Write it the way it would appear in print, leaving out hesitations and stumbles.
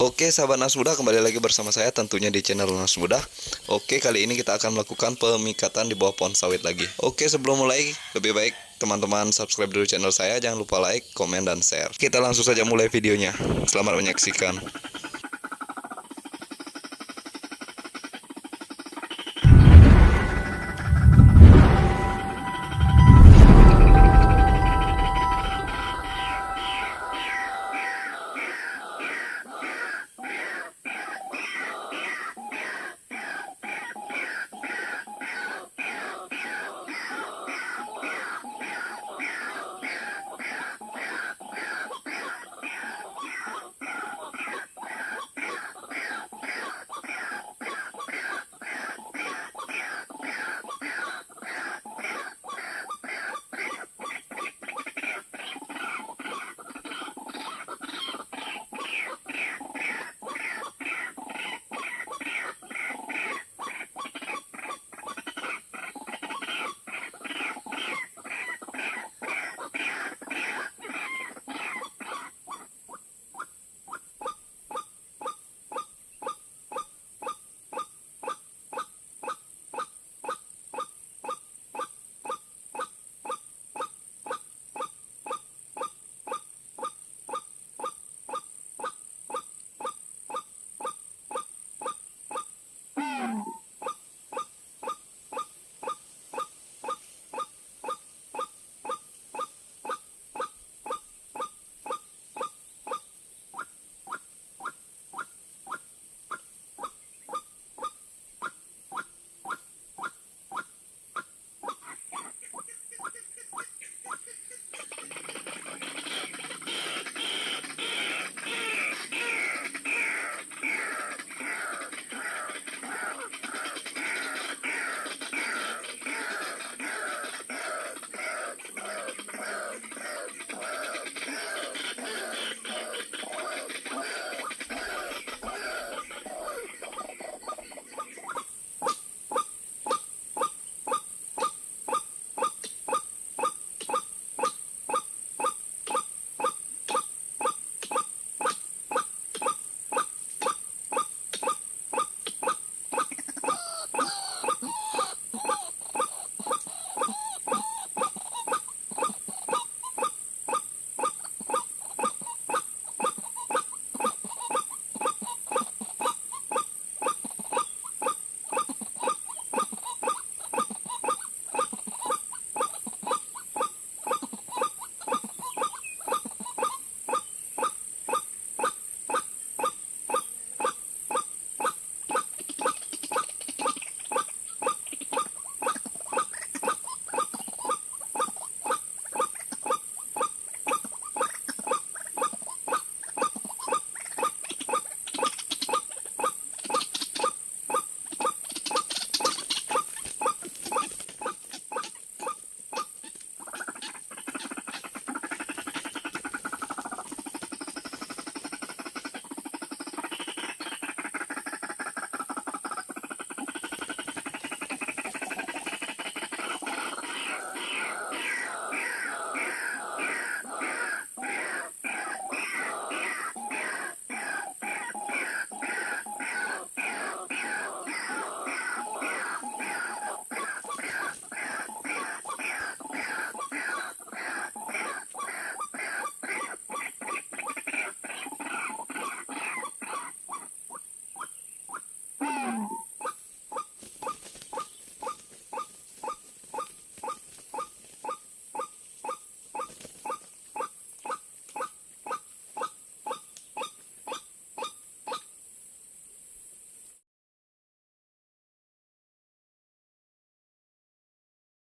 Oke sahabat Nas Muda, kembali lagi bersama saya tentunya di channel Nas Muda. Oke, kali ini kita akan melakukan pemikatan di bawah pohon sawit lagi. Oke, sebelum mulai lebih baik teman-teman subscribe dulu channel saya. Jangan lupa like, komen, dan share. Kita langsung saja mulai videonya. Selamat menyaksikan.